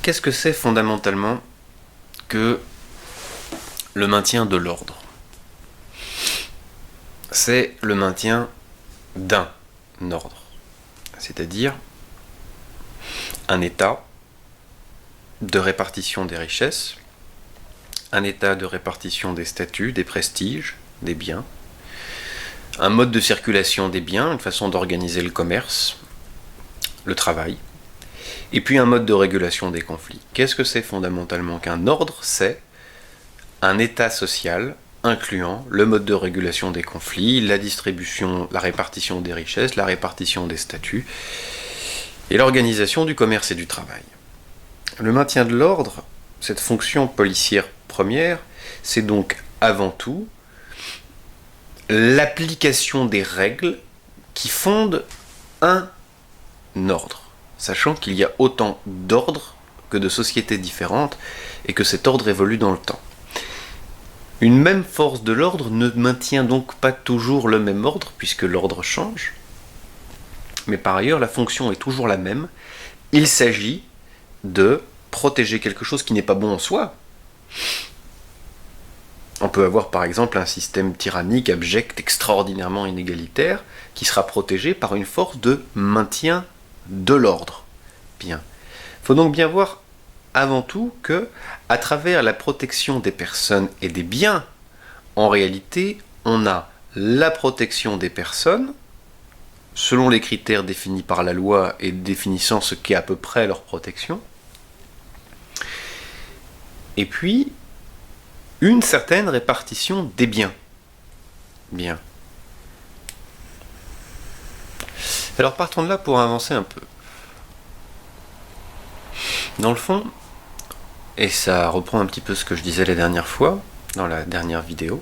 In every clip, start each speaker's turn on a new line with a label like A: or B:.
A: qu'est-ce que c'est fondamentalement que le maintien de l'ordre? C'est le maintien d'un ordre, c'est-à-dire un état de répartition des richesses, un état de répartition des statuts, des prestiges, des biens, un mode de circulation des biens, une façon d'organiser le commerce, le travail, et puis un mode de régulation des conflits. Qu'est-ce que c'est fondamentalement qu'un ordre? C'est un état social incluant le mode de régulation des conflits, la distribution, la répartition des richesses, la répartition des statuts, et l'organisation du commerce et du travail. Le maintien de l'ordre, cette fonction policière première, c'est donc avant tout l'application des règles qui fondent un ordre, sachant qu'il y a autant d'ordres que de sociétés différentes et que cet ordre évolue dans le temps. Une même force de l'ordre ne maintient donc pas toujours le même ordre puisque l'ordre change, mais par ailleurs la fonction est toujours la même. Il s'agit de protéger quelque chose qui n'est pas bon en soi. On peut avoir par exemple un système tyrannique, abject, extraordinairement inégalitaire, qui sera protégé par une force de maintien de l'ordre. Bien. Il faut donc bien voir avant tout que, à travers la protection des personnes et des biens, en réalité, on a la protection des personnes, selon les critères définis par la loi et définissant ce qu'est à peu près leur protection, et puis une certaine répartition des biens. Bien. Alors partons de là pour avancer un peu. Dans le fond, et ça reprend un petit peu ce que je disais la dernière fois, dans la dernière vidéo,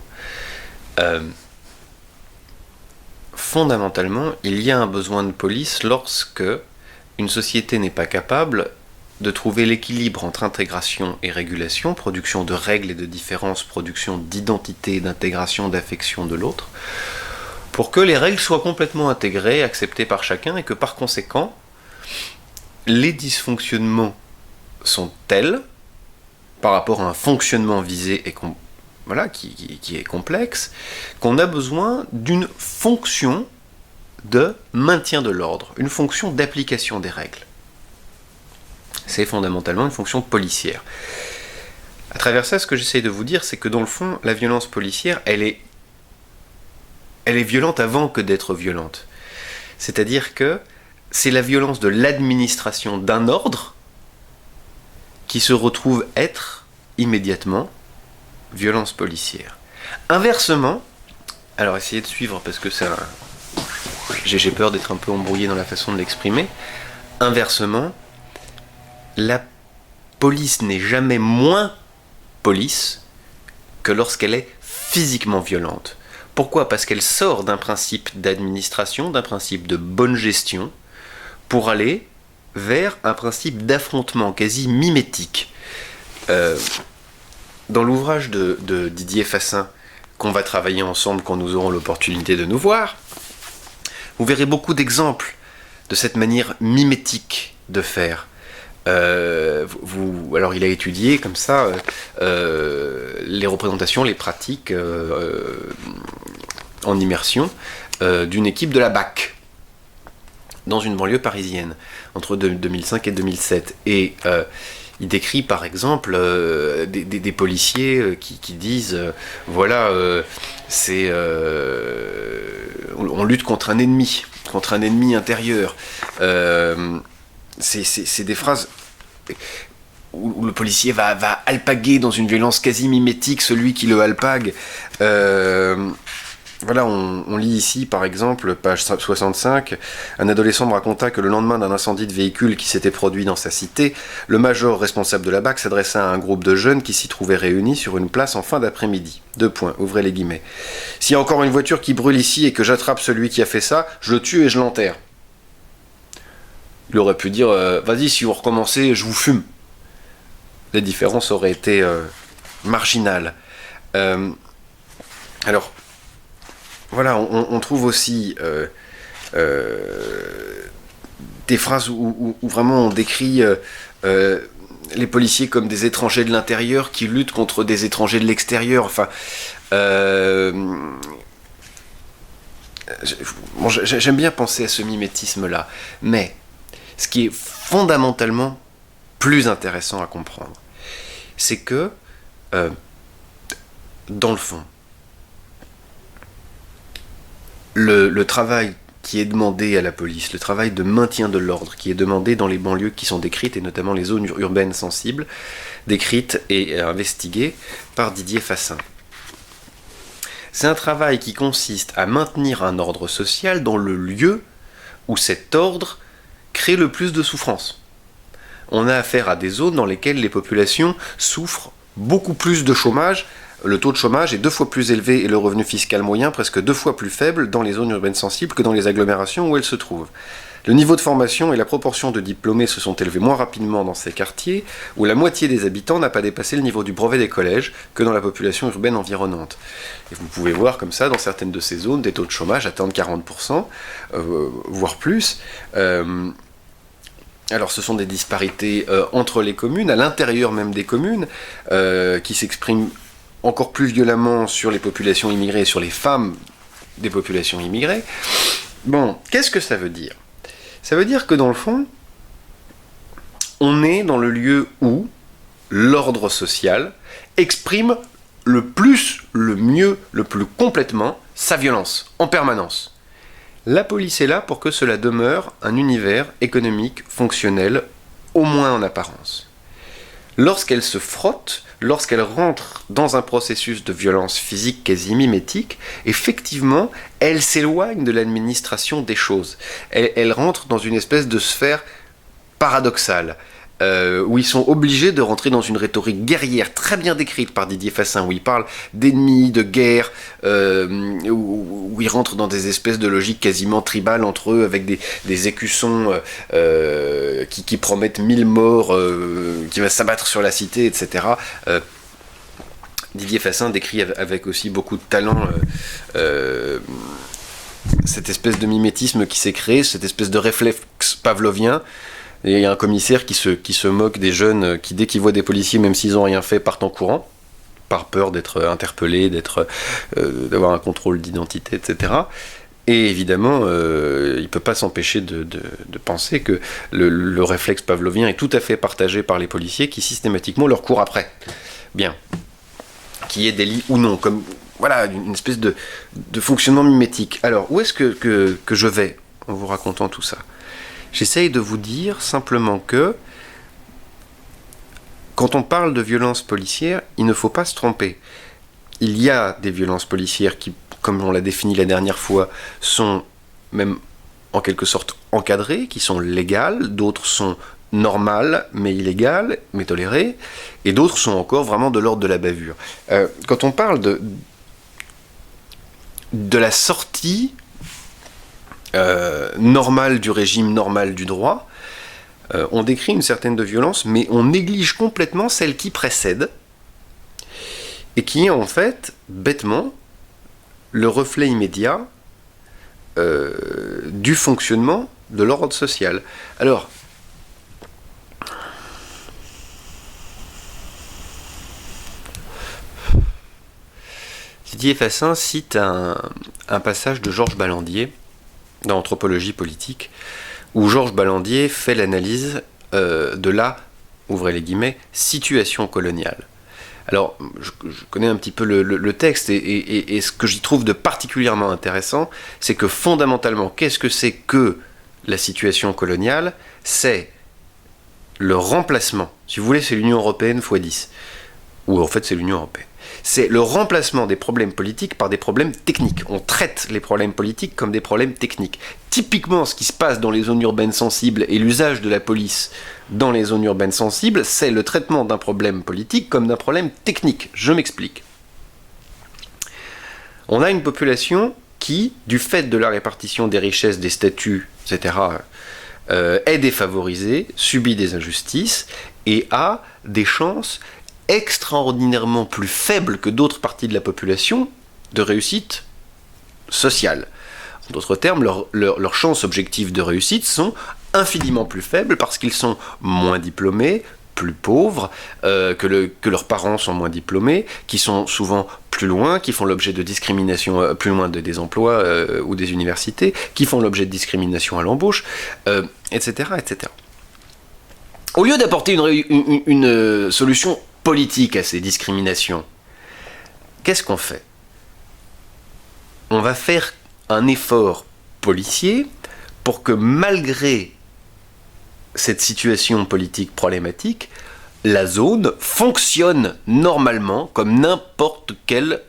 A: fondamentalement, il y a un besoin de police lorsque une société n'est pas capable de trouver l'équilibre entre intégration et régulation, production de règles et de différences, production d'identité, d'intégration, d'affection de l'autre, pour que les règles soient complètement intégrées, acceptées par chacun, et que par conséquent, les dysfonctionnements sont tels, par rapport à un fonctionnement visé et qui est complexe, qu'on a besoin d'une fonction de maintien de l'ordre, une fonction d'application des règles. C'est fondamentalement une fonction policière. À travers ça, ce que j'essaie de vous dire, c'est que dans le fond, la violence policière, elle est violente avant que d'être violente. C'est-à-dire que c'est la violence de l'administration d'un ordre qui se retrouve être immédiatement violence policière. Inversement, alors essayez de suivre parce que j'ai peur d'être un peu embrouillé dans la façon de l'exprimer. Inversement, la police n'est jamais moins police que lorsqu'elle est physiquement violente. Pourquoi ? Parce qu'elle sort d'un principe d'administration, d'un principe de bonne gestion, pour aller vers un principe d'affrontement quasi mimétique. Dans l'ouvrage de Didier Fassin, qu'on va travailler ensemble quand nous aurons l'opportunité de nous voir, vous verrez beaucoup d'exemples de cette manière mimétique de faire. Alors il a étudié comme ça les représentations, les pratiques en immersion d'une équipe de la BAC dans une banlieue parisienne entre 2005 et 2007, et il décrit par exemple des policiers qui disent on lutte contre un ennemi intérieur. C'est des phrases où le policier va alpaguer dans une violence quasi mimétique celui qui le alpague. On lit ici, par exemple, page 65, un adolescent me raconta que le lendemain d'un incendie de véhicule qui s'était produit dans sa cité, le major responsable de la BAC s'adressa à un groupe de jeunes qui s'y trouvaient réunis sur une place en fin d'après-midi. Ouvrez les guillemets. S'il y a encore une voiture qui brûle ici et que j'attrape celui qui a fait ça, je le tue et je l'enterre. Il aurait pu dire vas-y, si vous recommencez, je vous fume. La différence aurait été marginale. Alors, voilà, on trouve aussi des phrases où vraiment on décrit les policiers comme des étrangers de l'intérieur qui luttent contre des étrangers de l'extérieur. Enfin, j'aime bien penser à ce mimétisme-là. Mais ce qui est fondamentalement plus intéressant à comprendre, c'est que, dans le fond, le travail qui est demandé à la police, le travail de maintien de l'ordre qui est demandé dans les banlieues qui sont décrites, et notamment les zones urbaines sensibles, décrites et investiguées par Didier Fassin. C'est un travail qui consiste à maintenir un ordre social dans le lieu où cet ordre crée le plus de souffrance. On a affaire à des zones dans lesquelles les populations souffrent beaucoup plus de chômage. Le taux de chômage est 2 fois plus élevé et le revenu fiscal moyen presque 2 fois plus faible dans les zones urbaines sensibles que dans les agglomérations où elles se trouvent. Le niveau de formation et la proportion de diplômés se sont élevés moins rapidement dans ces quartiers où la moitié des habitants n'a pas dépassé le niveau du brevet des collèges que dans la population urbaine environnante. Et vous pouvez voir comme ça, dans certaines de ces zones, des taux de chômage atteignent 40%, voire plus. Alors ce sont des disparités entre les communes, à l'intérieur même des communes, qui s'expriment encore plus violemment sur les populations immigrées et sur les femmes des populations immigrées. Bon, qu'est-ce que ça veut dire ? Ça veut dire que dans le fond, on est dans le lieu où l'ordre social exprime le plus, le mieux, le plus complètement sa violence, en permanence. La police est là pour que cela demeure un univers économique, fonctionnel, au moins en apparence. Lorsqu'elle se frotte, lorsqu'elle rentre dans un processus de violence physique quasi mimétique, effectivement, elle s'éloigne de l'administration des choses. Elle rentre dans une espèce de sphère paradoxale, où ils sont obligés de rentrer dans une rhétorique guerrière très bien décrite par Didier Fassin, où il parle d'ennemis, de guerre, où ils rentrent dans des espèces de logiques quasiment tribales entre eux, avec des écussons qui promettent 1000 morts, qui va s'abattre sur la cité, etc. Didier Fassin décrit avec aussi beaucoup de talent cette espèce de mimétisme qui s'est créé, cette espèce de réflexe pavlovien. Et il y a un commissaire qui se moque des jeunes qui, dès qu'ils voient des policiers, même s'ils n'ont rien fait, partent en courant, par peur d'être interpellés, d'avoir un contrôle d'identité, etc. Et évidemment, il ne peut pas s'empêcher de penser que le réflexe pavlovien est tout à fait partagé par les policiers qui systématiquement leur courent après. Bien. Qu'il y ait délit ou non, comme voilà, une espèce de fonctionnement mimétique. Alors, où est-ce que je vais en vous racontant tout ça ? J'essaye de vous dire simplement que quand on parle de violence policière, il ne faut pas se tromper. Il y a des violences policières qui, comme on l'a défini la dernière fois, sont même en quelque sorte encadrées, qui sont légales, d'autres sont normales mais illégales, mais tolérées, et d'autres sont encore vraiment de l'ordre de la bavure. Quand on parle de la sortie normale du régime normal du droit, on décrit une certaine de violence, mais on néglige complètement celle qui précède, et qui est en fait, bêtement, le reflet immédiat du fonctionnement de l'ordre social. Alors, Didier Fassin cite un passage de Georges Ballandier dans Anthropologie politique, où Georges Ballandier fait l'analyse de la, ouvrez les guillemets, situation coloniale. Alors, je connais un petit peu le texte, et ce que j'y trouve de particulièrement intéressant, c'est que fondamentalement, qu'est-ce que c'est que la situation coloniale ? C'est le remplacement, si vous voulez, c'est l'Union européenne x 10, ou en fait c'est l'Union européenne. C'est le remplacement des problèmes politiques par des problèmes techniques. On traite les problèmes politiques comme des problèmes techniques. Typiquement, ce qui se passe dans les zones urbaines sensibles et l'usage de la police dans les zones urbaines sensibles, c'est le traitement d'un problème politique comme d'un problème technique. Je m'explique. On a une population qui, du fait de la répartition des richesses, des statuts, etc., est défavorisée, subit des injustices et a des chances extraordinairement plus faibles que d'autres parties de la population de réussite sociale. En d'autres termes, leurs chances objectives de réussite sont infiniment plus faibles parce qu'ils sont moins diplômés, plus pauvres, que leurs parents sont moins diplômés, qui sont souvent plus loin, qui font l'objet de discrimination plus loin des emplois ou des universités, qui font l'objet de discrimination à l'embauche, etc., etc. Au lieu d'apporter une solution politique à ces discriminations, qu'est-ce qu'on fait? On va faire un effort policier pour que malgré cette situation politique problématique, la zone fonctionne normalement comme n'importe quelle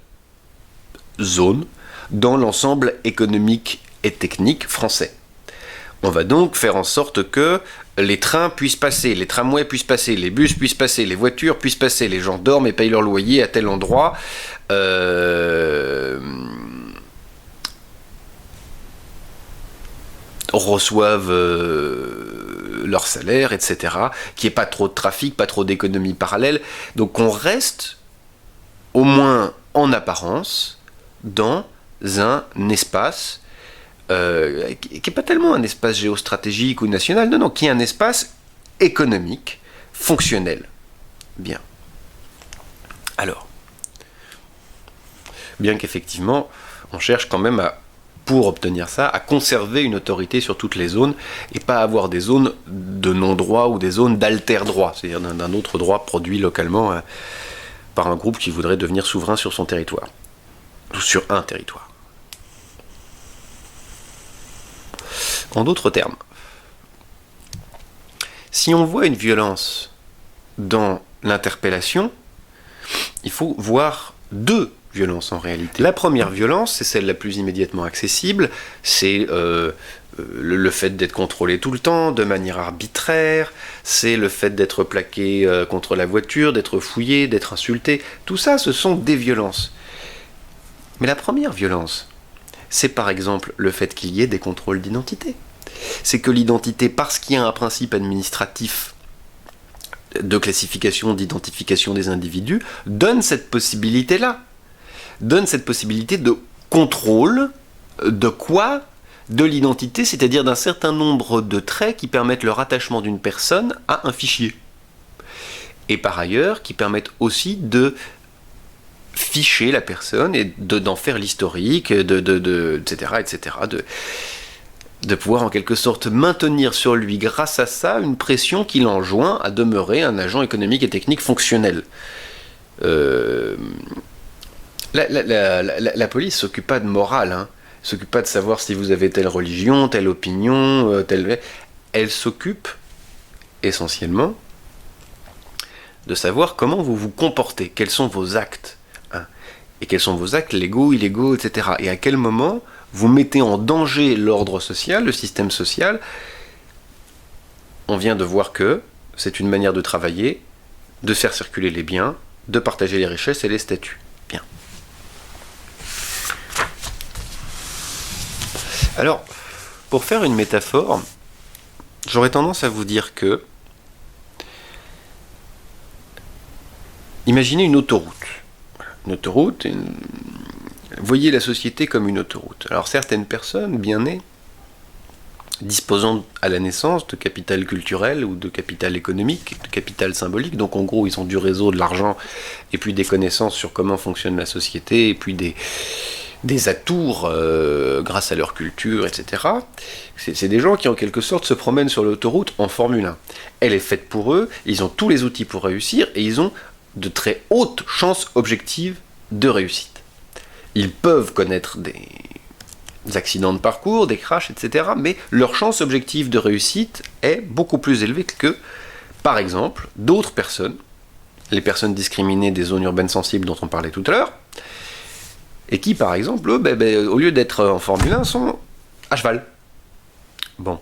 A: zone dans l'ensemble économique et technique français. On va donc faire en sorte que les trains puissent passer, les tramways puissent passer, les bus puissent passer, les voitures puissent passer, les gens dorment et payent leur loyer à tel endroit. Reçoivent leur salaire, etc. Qu'il n'y ait pas trop de trafic, pas trop d'économie parallèle. Donc on reste, au moins en apparence, dans un espace qui n'est pas tellement un espace géostratégique ou national, non, qui est un espace économique, fonctionnel. Bien. Alors, bien qu'effectivement, on cherche quand même pour obtenir ça, à conserver une autorité sur toutes les zones et pas avoir des zones de non-droit ou des zones d'alter-droit, c'est-à-dire d'un autre droit produit localement par un groupe qui voudrait devenir souverain sur son territoire, ou sur un territoire. En d'autres termes, si on voit une violence dans l'interpellation, il faut voir deux violences en réalité. La première violence, c'est celle la plus immédiatement accessible, c'est le fait d'être contrôlé tout le temps, de manière arbitraire, c'est le fait d'être plaqué contre la voiture, d'être fouillé, d'être insulté. Tout ça, ce sont des violences. Mais la première violence, c'est par exemple le fait qu'il y ait des contrôles d'identité. C'est que l'identité, parce qu'il y a un principe administratif de classification, d'identification des individus, donne cette possibilité-là. Donne cette possibilité de contrôle de quoi? De l'identité, c'est-à-dire d'un certain nombre de traits qui permettent le rattachement d'une personne à un fichier. Et par ailleurs, qui permettent aussi de ficher la personne et d'en faire l'historique, etc., etc., de pouvoir en quelque sorte maintenir sur lui, grâce à ça, une pression qui l'enjoint à demeurer un agent économique et technique fonctionnel. La police ne s'occupe pas de morale, ne s'occupe pas de savoir si vous avez telle religion, telle opinion, Elle s'occupe essentiellement de savoir comment vous vous comportez, quels sont vos actes, et quels sont vos actes légaux, illégaux, etc. Et à quel moment vous mettez en danger l'ordre social, le système social. On vient de voir que c'est une manière de travailler, de faire circuler les biens, de partager les richesses et les statuts. Bien. Alors, pour faire une métaphore, j'aurais tendance à vous dire que imaginez une autoroute. Une autoroute, voyez la société comme une autoroute. Alors certaines personnes bien nées, disposant à la naissance de capital culturel ou de capital économique, de capital symbolique, donc en gros ils ont du réseau, de l'argent, et puis des connaissances sur comment fonctionne la société, et puis des atours grâce à leur culture, etc. C'est des gens qui en quelque sorte se promènent sur l'autoroute en Formule 1. Elle est faite pour eux, ils ont tous les outils pour réussir, et ils ont de très hautes chances objectives de réussite. Ils peuvent connaître des accidents de parcours, des crashs, etc. Mais leur chance objective de réussite est beaucoup plus élevée que, par exemple, d'autres personnes, les personnes discriminées des zones urbaines sensibles dont on parlait tout à l'heure, et qui, par exemple, eux, au lieu d'être en Formule 1, sont à cheval. Bon.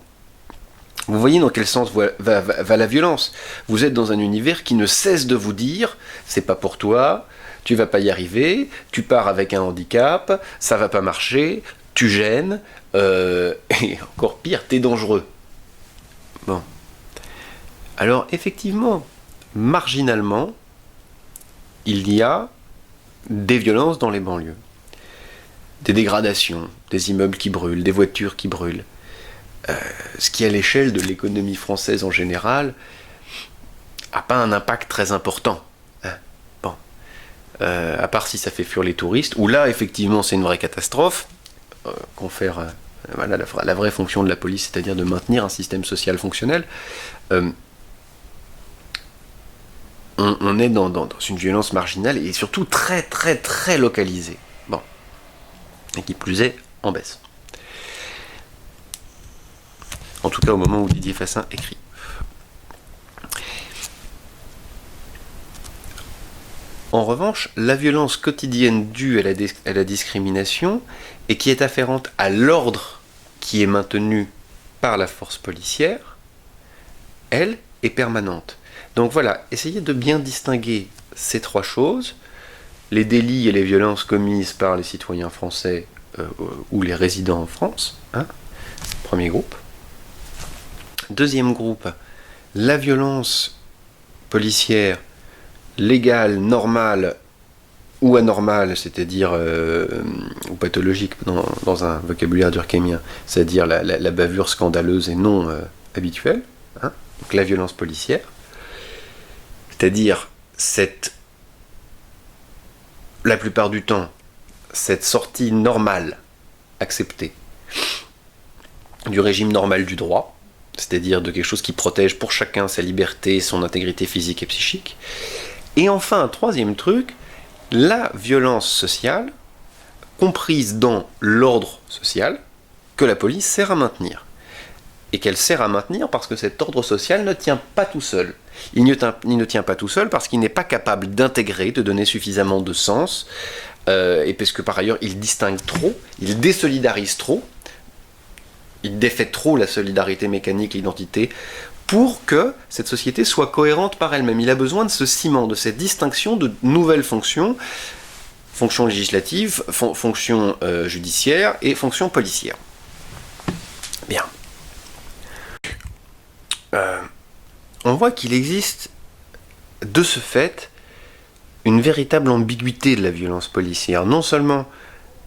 A: Vous voyez dans quel sens va la violence. Vous êtes dans un univers qui ne cesse de vous dire « c'est pas pour toi », tu vas pas y arriver, tu pars avec un handicap, ça va pas marcher, tu gênes, et encore pire, t'es dangereux. Bon. Alors effectivement, marginalement, il y a des violences dans les banlieues. Des dégradations, des immeubles qui brûlent, des voitures qui brûlent. Ce qui à l'échelle de l'économie française en général n'a pas un impact très important. Hein. Bon. À part si ça fait fuir les touristes, où là, effectivement, c'est une vraie catastrophe. Confère voilà, la vraie fonction de la police, c'est-à-dire de maintenir un système social fonctionnel. On est dans une violence marginale et surtout très très très localisée. Bon. Et qui plus est, en baisse. En tout cas au moment où Didier Fassin écrit. En revanche, la violence quotidienne due à la discrimination et qui est afférente à l'ordre qui est maintenu par la force policière, elle est permanente. Donc voilà, essayez de bien distinguer ces trois choses, les délits et les violences commises par les citoyens français ou les résidents en France, hein, premier groupe. Deuxième groupe, la violence policière légale, normale ou anormale, c'est-à-dire ou pathologique dans un vocabulaire durkheimien, c'est-à-dire la bavure scandaleuse et non habituelle, hein, donc la violence policière, c'est-à-dire la plupart du temps, cette sortie normale, acceptée, du régime normal du droit, c'est-à-dire de quelque chose qui protège pour chacun sa liberté, son intégrité physique et psychique. Et enfin, un troisième truc, la violence sociale, comprise dans l'ordre social, que la police sert à maintenir. Et qu'elle sert à maintenir parce que cet ordre social ne tient pas tout seul. Il ne tient pas tout seul parce qu'il n'est pas capable d'intégrer, de donner suffisamment de sens, et parce que par ailleurs il distingue trop, il désolidarise trop, il défait trop la solidarité mécanique, l'identité, pour que cette société soit cohérente par elle-même. Il a besoin de ce ciment, de cette distinction de nouvelles fonctions, fonctions législatives, fonctions judiciaires et fonctions policières. Bien. On voit qu'il existe, de ce fait, une véritable ambiguïté de la violence policière. Non seulement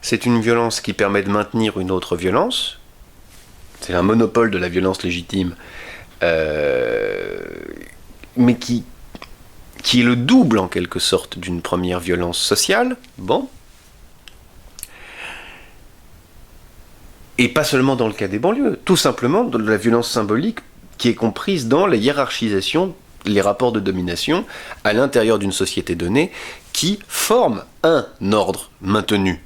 A: c'est une violence qui permet de maintenir une autre violence, c'est un monopole de la violence légitime, mais qui est le double en quelque sorte d'une première violence sociale, bon, et pas seulement dans le cas des banlieues, tout simplement de la violence symbolique qui est comprise dans la hiérarchisation, les rapports de domination à l'intérieur d'une société donnée qui forment un ordre maintenu.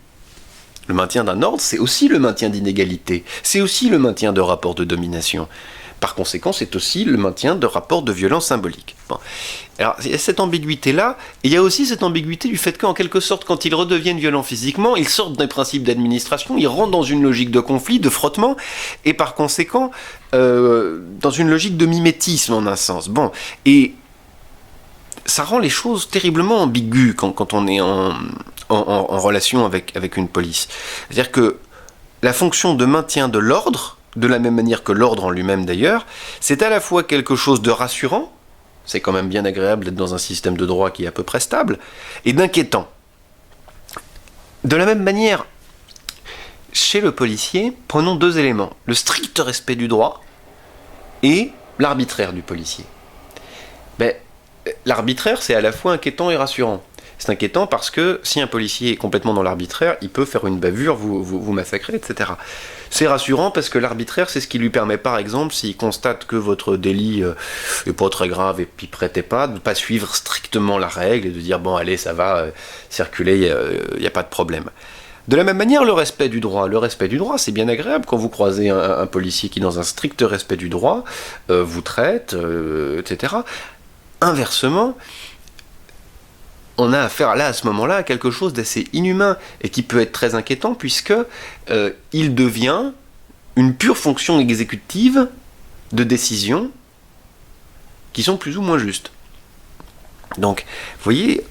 A: Le maintien d'un ordre, c'est aussi le maintien d'inégalités, c'est aussi le maintien de rapports de domination. Par conséquent, c'est aussi le maintien de rapports de violence symbolique. Bon. Alors, il y a cette ambiguïté-là, et il y a aussi cette ambiguïté du fait qu'en quelque sorte, quand ils redeviennent violents physiquement, ils sortent des principes d'administration, ils rentrent dans une logique de conflit, de frottement, et par conséquent, dans une logique de mimétisme en un sens. Bon, et ça rend les choses terriblement ambiguës quand on est en relation avec une police. C'est-à-dire que la fonction de maintien de l'ordre, de la même manière que l'ordre en lui-même d'ailleurs, c'est à la fois quelque chose de rassurant, c'est quand même bien agréable d'être dans un système de droit qui est à peu près stable, et d'inquiétant. De la même manière, chez le policier, prenons deux éléments, le strict respect du droit et l'arbitraire du policier. Ben, l'arbitraire, c'est à la fois inquiétant et rassurant. C'est inquiétant parce que si un policier est complètement dans l'arbitraire, il peut faire une bavure, vous massacrer, etc. C'est rassurant parce que l'arbitraire, c'est ce qui lui permet, par exemple, s'il constate que votre délit est pas très grave et puis prêtez pas, de ne pas suivre strictement la règle et de dire bon allez ça va, circuler, il n'y a pas de problème. De la même manière, le respect du droit, c'est bien agréable quand vous croisez un policier qui, dans un strict respect du droit, vous traite, etc. Inversement, on a affaire là, à ce moment-là, à quelque chose d'assez inhumain et qui peut être très inquiétant puisque il devient une pure fonction exécutive de décisions qui sont plus ou moins justes. Donc, vous voyez,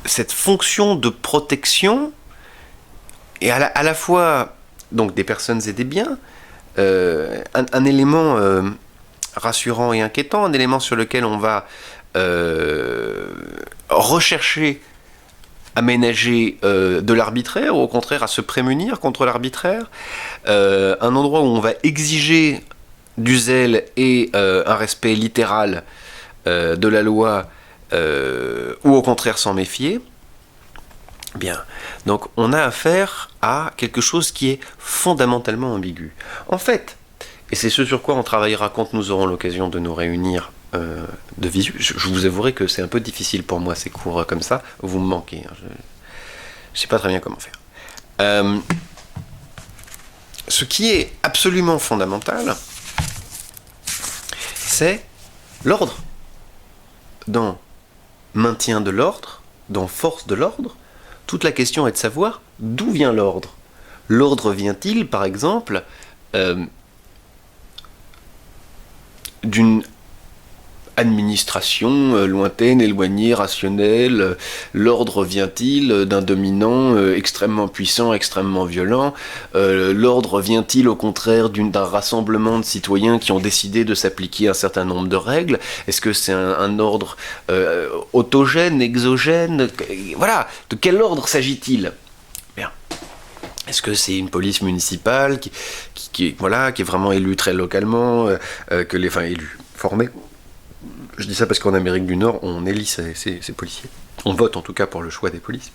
A: cette fonction de protection est à la fois donc, des personnes et des biens, un élément rassurant et inquiétant, un élément sur lequel on va rechercher à ménager de l'arbitraire, ou au contraire à se prémunir contre l'arbitraire, un endroit où on va exiger du zèle et un respect littéral de la loi, ou au contraire s'en méfier. Bien, donc on a affaire à quelque chose qui est fondamentalement ambigu. En fait, et c'est ce sur quoi on travaillera quand nous aurons l'occasion de nous réunir de visu. Je vous avouerai que c'est un peu difficile pour moi ces cours comme ça, vous me manquez, hein. Je ne sais pas très bien comment faire. Ce qui est absolument fondamental, c'est l'ordre. Dans maintien de l'ordre, dans force de l'ordre, toute la question est de savoir d'où vient l'ordre. L'ordre vient-il, par exemple, d'une administration lointaine, éloignée, rationnelle? L'ordre vient-il d'un dominant extrêmement puissant, extrêmement violent? L'ordre vient-il au contraire d'un rassemblement de citoyens qui ont décidé de s'appliquer un certain nombre de règles? Est-ce que c'est un ordre autogène, exogène? Voilà, de quel ordre s'agit-il? Bien. Est-ce que c'est une police municipale qui est vraiment élue très localement, élue, formée? Je dis ça parce qu'en Amérique du Nord, on élit ces policiers. On vote en tout cas pour le choix des polices.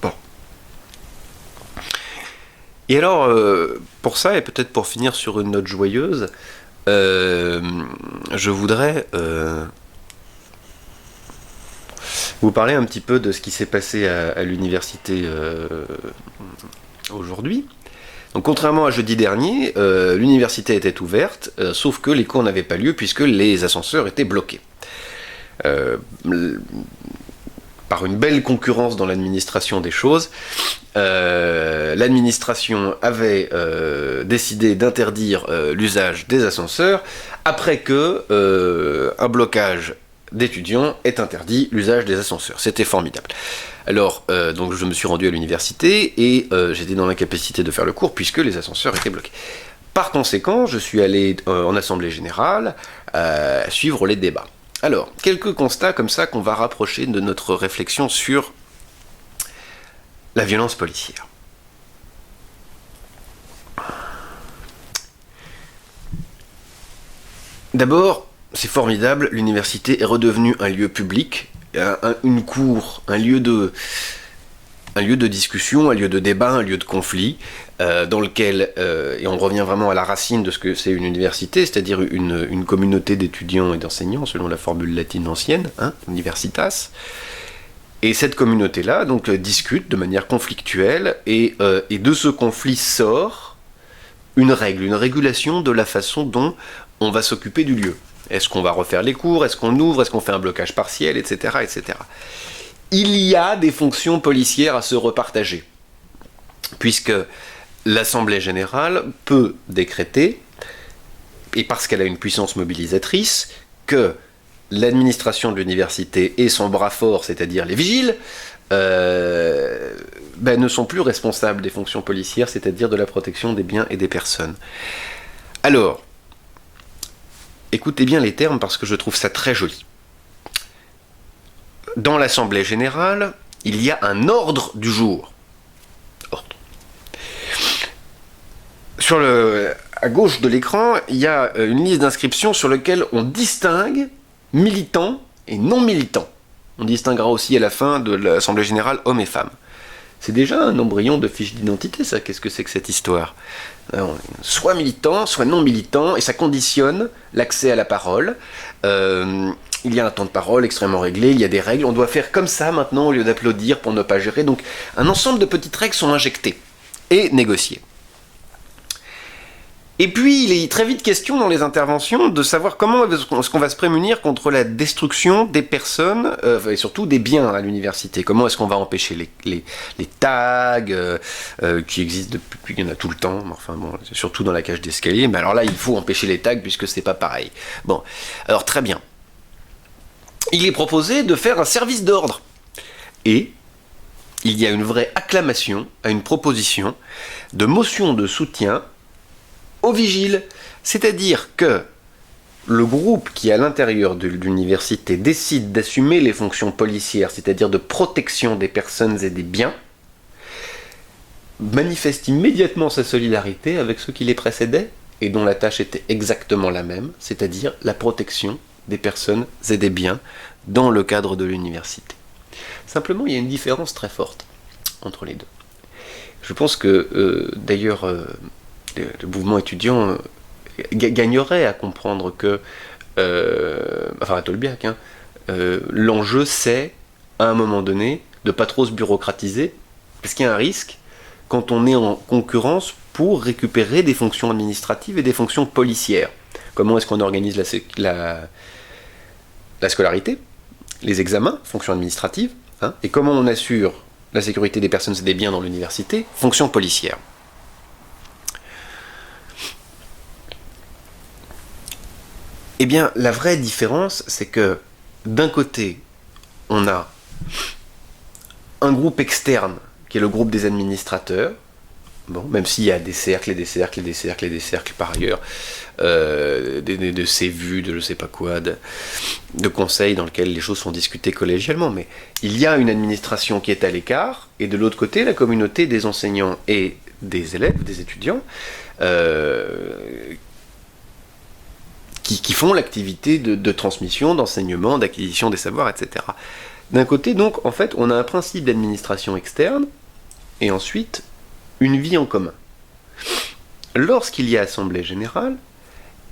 A: Bon. Et alors, pour ça, et peut-être pour finir sur une note joyeuse, je voudrais vous parler un petit peu de ce qui s'est passé à l'université aujourd'hui. Donc, contrairement à jeudi dernier, l'université était ouverte, sauf que les cours n'avaient pas lieu puisque les ascenseurs étaient bloqués. Par une belle concurrence dans l'administration des choses, l'administration avait décidé d'interdire l'usage des ascenseurs après que un blocage d'étudiants ait interdit l'usage des ascenseurs. C'était formidable. Alors, donc je me suis rendu à l'université et j'étais dans l'incapacité de faire le cours puisque les ascenseurs étaient bloqués. Par conséquent, je suis allé en assemblée générale suivre les débats. Alors, quelques constats comme ça qu'on va rapprocher de notre réflexion sur la violence policière. D'abord, c'est formidable, l'université est redevenue un lieu public, une cour, un lieu de discussion, un lieu de débat, un lieu de conflit, dans lequel, et on revient vraiment à la racine de ce que c'est une université, c'est-à-dire une communauté d'étudiants et d'enseignants, selon la formule latine ancienne, universitas. Et cette communauté-là, donc, discute de manière conflictuelle, et de ce conflit sort une règle, une régulation de la façon dont on va s'occuper du lieu. Est-ce qu'on va refaire les cours? Est-ce qu'on ouvre? Est-ce qu'on fait un blocage partiel? Etc. etc. Il y a des fonctions policières à se repartager, puisque l'Assemblée générale peut décréter, et parce qu'elle a une puissance mobilisatrice, que l'administration de l'université et son bras fort, c'est-à-dire les vigiles, ne sont plus responsables des fonctions policières, c'est-à-dire de la protection des biens et des personnes. Alors, écoutez bien les termes parce que je trouve ça très joli. Dans l'Assemblée générale, il y a un ordre du jour. Ordre. À gauche de l'écran, il y a une liste d'inscriptions sur laquelle on distingue militants et non militants. On distinguera aussi à la fin de l'Assemblée générale hommes et femmes. C'est déjà un embryon de fiche d'identité, ça. Qu'est-ce que c'est que cette histoire? Alors, soit militant, soit non militant, et ça conditionne l'accès à la parole. Il y a un temps de parole extrêmement réglé, il y a des règles, on doit faire comme ça maintenant au lieu d'applaudir pour ne pas gérer. Donc un ensemble de petites règles sont injectées et négociées. Et puis il est très vite question dans les interventions de savoir comment est-ce qu'on va se prémunir contre la destruction des personnes et surtout des biens à l'université. Comment est-ce qu'on va empêcher les tags qui existent depuis, il y en a tout le temps, enfin bon, surtout dans la cage d'escalier, mais alors là il faut empêcher les tags puisque c'est pas pareil. Bon, alors très bien. Il est proposé de faire un service d'ordre. Et il y a une vraie acclamation à une proposition de motion de soutien aux vigiles. C'est-à-dire que le groupe qui, à l'intérieur de l'université, décide d'assumer les fonctions policières, c'est-à-dire de protection des personnes et des biens, manifeste immédiatement sa solidarité avec ceux qui les précédaient et dont la tâche était exactement la même, c'est-à-dire la protection des personnes et des biens dans le cadre de l'université. Simplement, il y a une différence très forte entre les deux. Je pense que, d'ailleurs, le mouvement étudiant gagnerait à comprendre que, enfin à Tolbiac, hein, l'enjeu c'est, à un moment donné, de pas trop se bureaucratiser, parce qu'il y a un risque quand on est en concurrence pour récupérer des fonctions administratives et des fonctions policières. Comment est-ce qu'on organise la scolarité, les examens, fonctions administratives, hein, et comment on assure la sécurité des personnes et des biens dans l'université, fonctions policières. Eh bien, la vraie différence, c'est que d'un côté, on a un groupe externe, qui est le groupe des administrateurs, bon, même s'il y a des cercles et des cercles et des cercles et des cercles par ailleurs, de sévues, de je sais pas quoi, de conseils dans lesquels les choses sont discutées collégialement, mais il y a une administration qui est à l'écart, et de l'autre côté, la communauté des enseignants et des élèves, des étudiants, qui font l'activité de transmission, d'enseignement, d'acquisition des savoirs, etc. D'un côté, donc, en fait, on a un principe d'administration externe, et ensuite, une vie en commun. Lorsqu'il y a assemblée générale,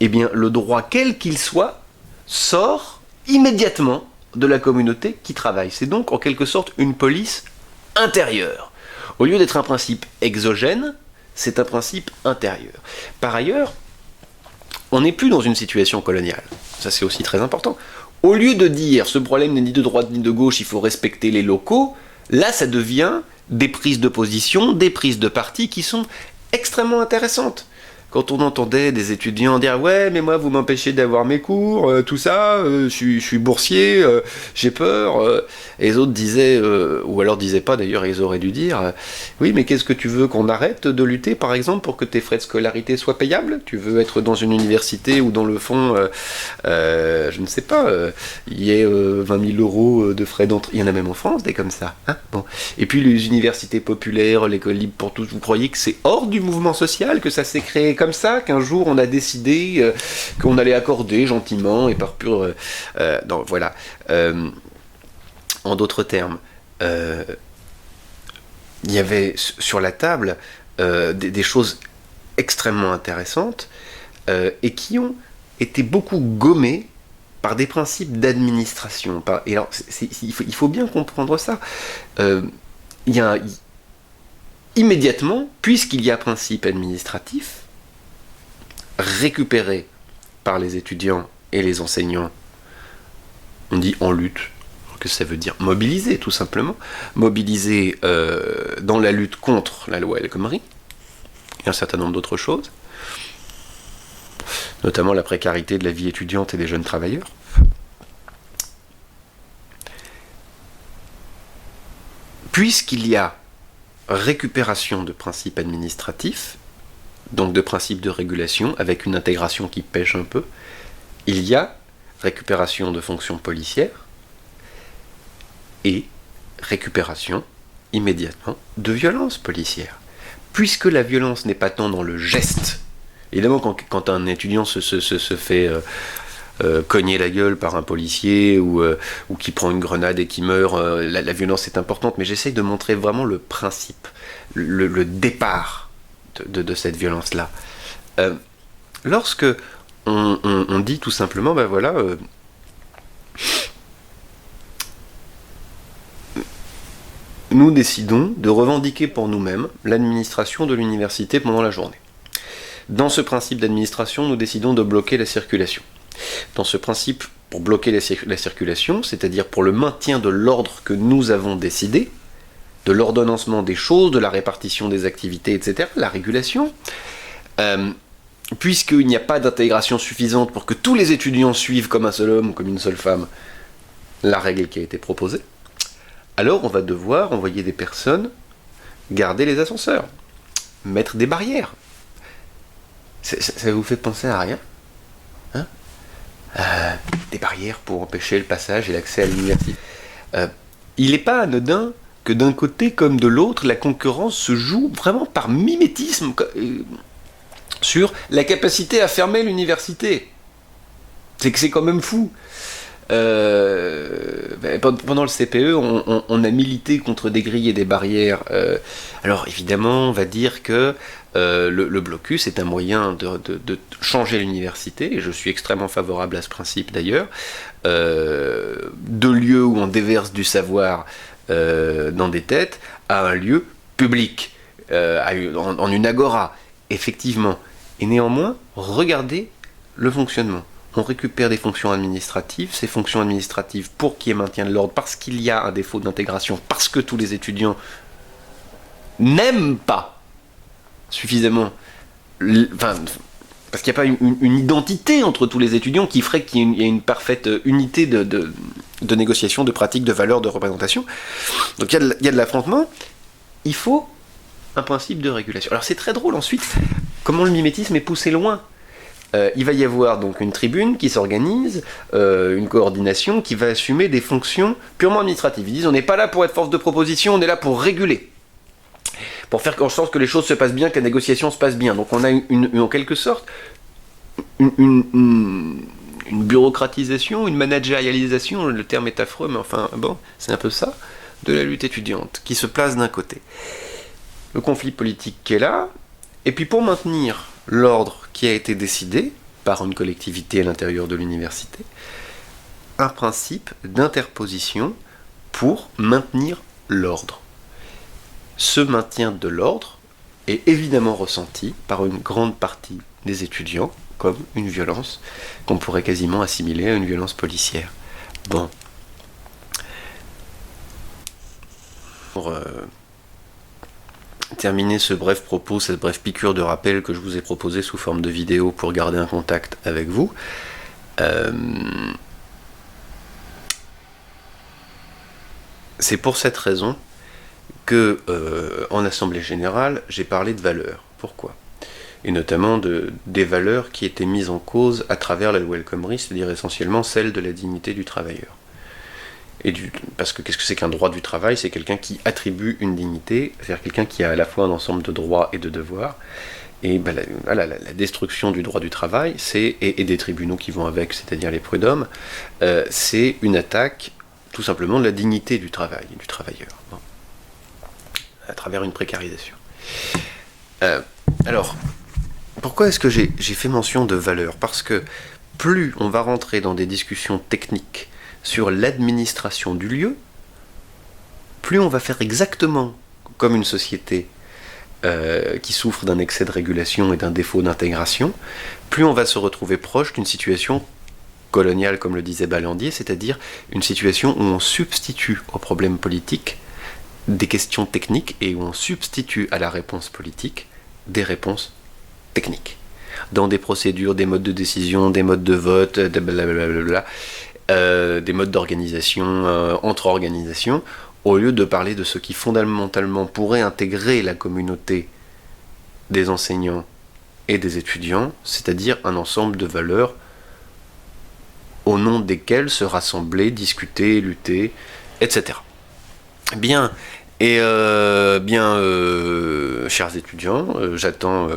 A: eh bien, le droit, quel qu'il soit, sort immédiatement de la communauté qui travaille. C'est donc, en quelque sorte, une police intérieure. Au lieu d'être un principe exogène, c'est un principe intérieur. Par ailleurs, on n'est plus dans une situation coloniale. Ça, c'est aussi très important. Au lieu de dire ce problème n'est ni de droite ni de gauche, il faut respecter les locaux, là, ça devient des prises de position, des prises de parti qui sont extrêmement intéressantes. Quand on entendait des étudiants dire « Ouais, mais moi, vous m'empêchez d'avoir mes cours, tout ça, je suis boursier, j'ai peur. » Et les autres disaient, ou alors disaient pas d'ailleurs, ils auraient dû dire « Oui, mais qu'est-ce que tu veux qu'on arrête de lutter, par exemple, pour que tes frais de scolarité soient payables? Tu veux être dans une université où, dans le fond, je ne sais pas, il y ait 20 000 euros de frais d'entrée. Il y en a même en France, des comme ça. Hein, bon. Et puis les universités populaires, l'école libre pour tous, vous croyez que c'est hors du mouvement social, que ça s'est créé comme ça, qu'un jour on a décidé qu'on allait accorder gentiment et par pur... non, voilà. En d'autres termes, il y avait sur la table des choses extrêmement intéressantes et qui ont été beaucoup gommées par des principes d'administration. Et alors, il faut bien comprendre ça. Immédiatement, puisqu'il y a principe administratif, récupéré par les étudiants et les enseignants, on dit en lutte, que ça veut dire mobiliser tout simplement, mobiliser dans la lutte contre la loi El Khomri et un certain nombre d'autres choses, notamment la précarité de la vie étudiante et des jeunes travailleurs. Puisqu'il y a récupération de principes administratifs, donc de principes de régulation, avec une intégration qui pêche un peu, il y a récupération de fonctions policières et récupération immédiatement de violences policières. Puisque la violence n'est pas tant dans le geste, évidemment quand un étudiant se fait cogner la gueule par un policier ou qui prend une grenade et qui meurt, la violence est importante, mais j'essaye de montrer vraiment le principe, le départ de cette violence-là. Lorsque on dit tout simplement, ben voilà, nous décidons de revendiquer pour nous-mêmes l'administration de l'université pendant la journée. Dans ce principe d'administration, nous décidons de bloquer la circulation. Dans ce principe, pour bloquer la circulation, c'est-à-dire pour le maintien de l'ordre que nous avons décidé, de l'ordonnancement des choses, de la répartition des activités, etc., la régulation, puisqu'il n'y a pas d'intégration suffisante pour que tous les étudiants suivent comme un seul homme ou comme une seule femme la règle qui a été proposée, alors on va devoir envoyer des personnes garder les ascenseurs, mettre des barrières. Ça vous fait penser à rien, hein? Des barrières pour empêcher le passage et l'accès à l'université. Il n'est pas anodin que d'un côté comme de l'autre, la concurrence se joue vraiment par mimétisme sur la capacité à fermer l'université. C'est que c'est quand même fou. Pendant le CPE, on a milité contre des grilles et des barrières. Alors évidemment, on va dire que le blocus est un moyen de changer l'université, et je suis extrêmement favorable à ce principe d'ailleurs, de lieux où on déverse du savoir dans des têtes à un lieu public, en une agora, effectivement. Et néanmoins, regardez le fonctionnement. On récupère des fonctions administratives, ces fonctions administratives pour qu'il y ait maintien de l'ordre, parce qu'il y a un défaut d'intégration, parce que tous les étudiants n'aiment pas suffisamment, parce qu'il n'y a pas une identité entre tous les étudiants qui ferait qu'il y ait une parfaite unité de négociation, de pratique, de valeur, de représentation. Donc il y a de l'affrontement, il faut un principe de régulation. Alors c'est très drôle ensuite, comment le mimétisme est poussé loin. Il va y avoir donc une tribune qui s'organise, une coordination qui va assumer des fonctions purement administratives. Ils disent on n'est pas là pour être force de proposition, on est là pour réguler. Pour faire en sorte que les choses se passent bien, que la négociation se passe bien. Donc on a en quelque sorte une bureaucratisation, une managérialisation, le terme est affreux, mais enfin bon, c'est un peu ça, de la lutte étudiante, qui se place d'un côté. Le conflit politique qui est là, et puis pour maintenir l'ordre qui a été décidé par une collectivité à l'intérieur de l'université, un principe d'interposition pour maintenir l'ordre. Ce maintien de l'ordre est évidemment ressenti par une grande partie des étudiants comme une violence qu'on pourrait quasiment assimiler à une violence policière. Bon. Pour terminer ce bref propos, cette brève piqûre de rappel que je vous ai proposé sous forme de vidéo pour garder un contact avec vous, c'est pour cette raison que en Assemblée Générale, j'ai parlé de valeurs. Pourquoi ? Et notamment des valeurs qui étaient mises en cause à travers la loi El Khomri, c'est-à-dire essentiellement celle de la dignité du travailleur. Parce que qu'est-ce que c'est qu'un droit du travail ? C'est quelqu'un qui attribue une dignité, c'est-à-dire quelqu'un qui a à la fois un ensemble de droits et de devoirs. Et la destruction du droit du travail, et des tribunaux qui vont avec, c'est-à-dire les prud'hommes, c'est une attaque tout simplement de la dignité du travail et du travailleur, bon, à travers une précarisation. Alors, pourquoi est-ce que j'ai fait mention de valeurs ? Parce que plus on va rentrer dans des discussions techniques sur l'administration du lieu, plus on va faire exactement comme une société qui souffre d'un excès de régulation et d'un défaut d'intégration, plus on va se retrouver proche d'une situation coloniale, comme le disait Ballandier, c'est-à-dire une situation où on substitue aux problèmes politiques des questions techniques et où on substitue à la réponse politique des réponses techniques. Dans des procédures, des modes de décision, des modes de vote, blablabla, des modes d'organisation, entre organisations, au lieu de parler de ce qui fondamentalement pourrait intégrer la communauté des enseignants et des étudiants, c'est-à-dire un ensemble de valeurs au nom desquelles se rassembler, discuter, lutter, etc. Bien, et chers étudiants, j'attends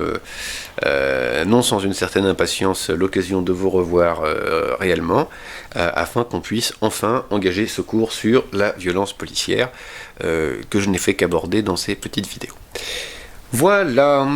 A: non sans une certaine impatience l'occasion de vous revoir réellement, afin qu'on puisse enfin engager ce cours sur la violence policière que je n'ai fait qu'aborder dans ces petites vidéos. Voilà,